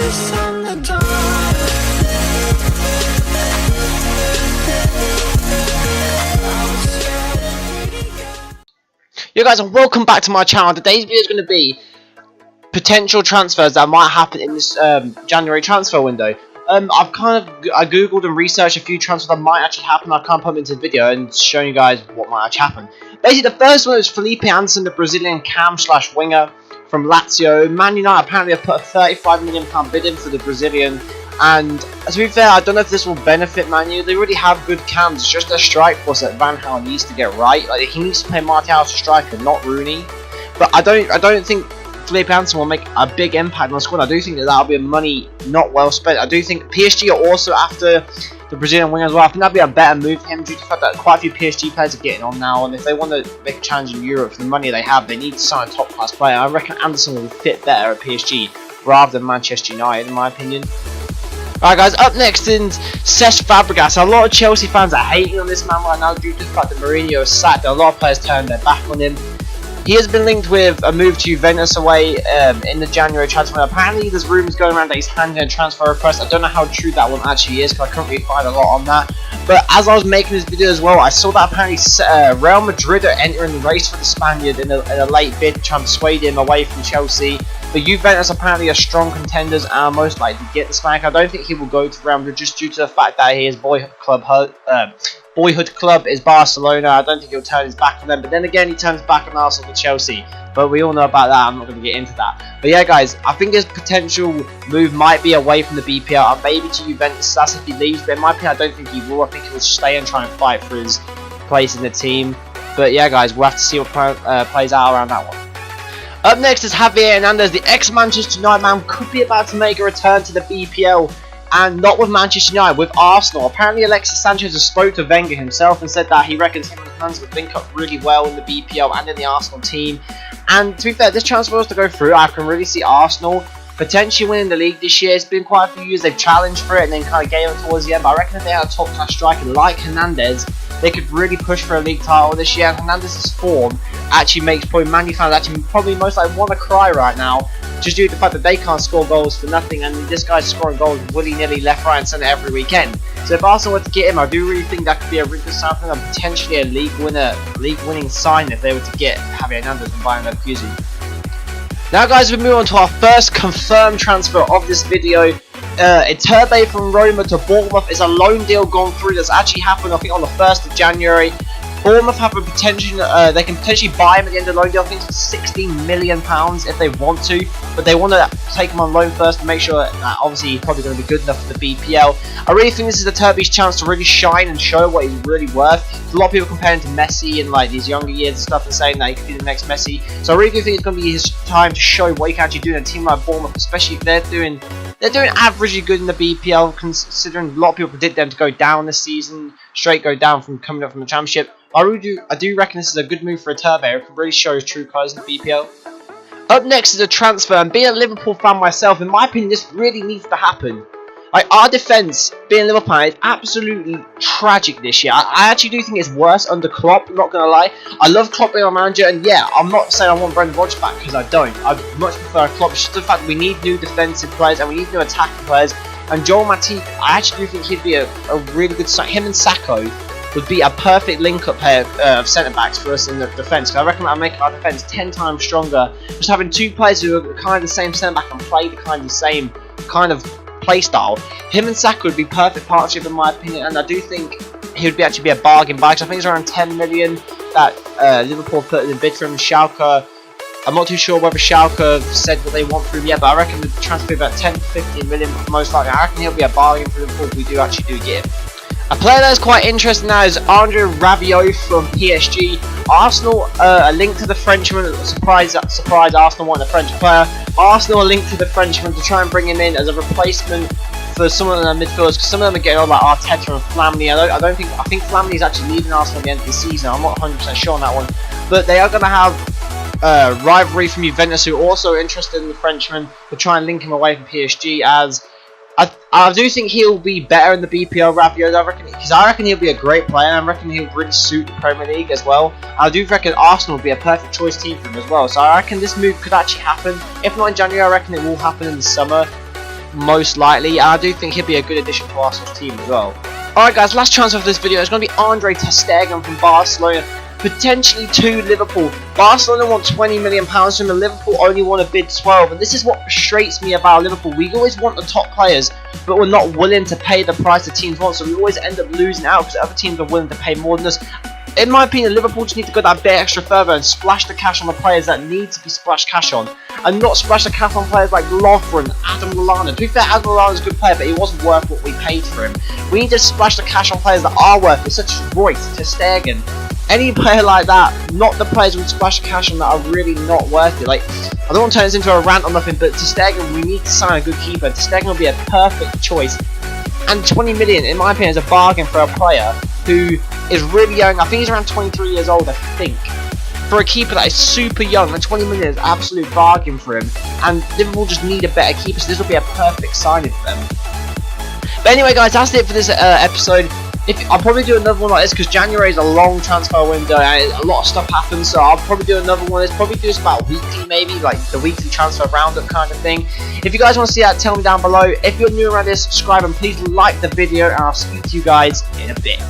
Yo guys, and welcome back to my channel. Today's video is going to be potential transfers that might happen in this January transfer window. I googled and researched a few transfers that might actually happen. I can't put them into the video and show you guys what might actually happen. Basically, the first one is Felipe Anderson, the Brazilian cam/winger from Lazio. Man United apparently have put a £35 million bid in for the Brazilian. And to be fair, I don't know if this will benefit Man U. They already have good cams. It's just their strike force that Van Gaal needs to get right. Like, he needs to play Martial as a striker, not Rooney. But I don't think Felipe Anderson will make a big impact on the squad. I do think that'll be money not well spent. I do think PSG are also after the Brazilian winger as well. I think that'd be a better move for him due to the fact that quite a few PSG players are getting on now. And if they want to make a challenge in Europe for the money they have, they need to sign a top class player. I reckon Anderson will fit better at PSG rather than Manchester United, in my opinion. Alright guys, up next is Cesc Fabregas. A lot of Chelsea fans are hating on this man right now due to the fact that Mourinho is sacked. A lot of players turned their back on him. He has been linked with a move to Juventus away in the January transfer. Apparently there's rumours going around that he's handing a transfer request. I don't know how true that one actually is because I couldn't really find a lot on that. But as I was making this video as well, I saw that apparently Real Madrid are entering the race for the Spaniard in a late bid, trying to sway him away from Chelsea. But Juventus apparently are strong contenders and are most likely to get the Spaniard. I don't think he will go to Real Madrid just due to the fact that his boyhood club is Barcelona. I don't think he'll turn his back on them. But then again, he turns back on Arsenal to Chelsea. But we all know about that. I'm not going to get into that. But yeah, guys, I think his potential move might be away from the BPL and maybe to Juventus. That's if he leaves. But in my opinion, I don't think he will. I think he will stay and try and fight for his place in the team. But yeah, guys, we'll have to see what plays out around that one. Up next is Javier Hernandez. The ex-Manchester United man could be about to make a return to the BPL, and not with Manchester United, with Arsenal. Apparently Alexis Sanchez has spoke to Wenger himself and said that he reckons him and Hernandez would link up really well in the BPL and in the Arsenal team. And to be fair, this transfer was to go through. I can really see Arsenal potentially winning the league this year. It's been quite a few years they've challenged for it and then kind of gave it towards the end. But I reckon if they had a top class striker like Hernandez, they could really push for a league title this year. And Hernandez's form actually makes probably Man U fans actually probably most likely want to cry right now, just due to the fact that they can't score goals for nothing, and this guy's scoring goals willy-nilly left, right and centre every weekend. So if Arsenal were to get him, I do really think that could be a really good sign for them, and potentially a league-winning sign if they were to get Javier Hernandez from Bayern Leverkusen. Now guys, we move on to our first confirmed transfer of this video. Iturbe from Roma to Bournemouth is a loan deal gone through that's actually happened, I think, on the 1st of January. Bournemouth have a potential, they can potentially buy him at the end of the loan deal. I think it's for £16 million if they want to, but they want to take him on loan first to make sure that obviously he's probably going to be good enough for the BPL. I really think this is Iturbe's chance to really shine and show what he's really worth. A lot of people comparing him to Messi in like these younger years and stuff and saying that he could be the next Messi. So I really do think it's going to be his time to show what he can actually do in a team like Bournemouth, especially if they're doing averagely good in the BPL, considering a lot of people predict them to go down this season, straight go down from coming up from the Championship. I do reckon this is a good move for Iturbe. It can really show his true colours in the BPL. Up next is a transfer, and being a Liverpool fan myself, in my opinion, this really needs to happen. Like, our defence, being Liverpool, is absolutely tragic this year. I actually do think it's worse under Klopp, I'm not going to lie. I love Klopp being our manager, and yeah, I'm not saying I want Brendan Rodgers back, because I don't. I much prefer Klopp. It's just the fact that we need new defensive players, and we need new attacking players. And Joel Matip, I actually do think he'd be a really good sign. Him and Sacco would be a perfect link-up pair of centre-backs for us in the defence. I reckon that would make our defence 10 times stronger. Just having two players who are kind of the same centre-back and play the kind of the same kind of play style. Him and Saka would be perfect partnership in my opinion, and I do think he would actually be a bargain buy. I think it's around 10 million that Liverpool put in the bid for him. Schalke, I'm not too sure whether Schalke have said what they want for him yet, but I reckon the transfer about 10 to 15 million most likely. I reckon he'll be a bargain for Liverpool if we do actually get him. A player that is quite interesting now is Andre Rabiot from PSG. Arsenal are linked to the Frenchman. Surprise Arsenal wanting a French player. Arsenal are linked to the Frenchman to try and bring him in as a replacement for some of the midfielders, because some of them are getting on like Arteta and Flamini. I think Flamini is actually leaving Arsenal at the end of the season. I'm not 100% sure on that one. But they are going to have rivalry from Juventus, who are also interested in the Frenchman, to try and link him away from PSG, as I do think he'll be better in the BPL, Rabiot, because I reckon he'll be a great player, and I reckon he'll really suit the Premier League as well. I do reckon Arsenal will be a perfect choice team for him as well, so I reckon this move could actually happen. If not in January, I reckon it will happen in the summer. most likely, and I do think he'll be a good addition to Arsenal's team as well. Alright guys, last transfer of this video is going to be Andre ter Stegen from Barcelona, potentially to Liverpool. Barcelona want £20 million from him, and Liverpool only want to bid 12, and this is what frustrates me about Liverpool. We always want the top players, but we're not willing to pay the price the teams want, so we always end up losing out because other teams are willing to pay more than us. In my opinion, Liverpool just need to go that bit extra further and splash the cash on the players that need to be splashed cash on, and not splash the cash on players like Lovren, Adam Lallana. To be fair, Adam Lallana is a good player, but he wasn't worth what we paid for him. We need to splash the cash on players that are worth it, such as Royce, ter Stegen. Any player like that, not the players we splash the cash on that are really not worth it. Like, I don't want to turn this into a rant or nothing, but ter Stegen, we need to sign a good keeper. Ter Stegen will be a perfect choice. And 20 million, in my opinion, is a bargain for a player who is really young. I think he's around 23 years old, I think. For a keeper that is super young, and 20 million is an absolute bargain for him. And Liverpool just need a better keeper, so this will be a perfect signing for them. But anyway, guys, that's it for this episode. I'll probably do another one like this because January is a long transfer window and a lot of stuff happens, so I'll probably do another one. It's probably do this about weekly, maybe like the weekly transfer roundup kind of thing. If you guys want to see that, tell me down below. If you're new around here, subscribe and please like the video, and I'll speak to you guys in a bit.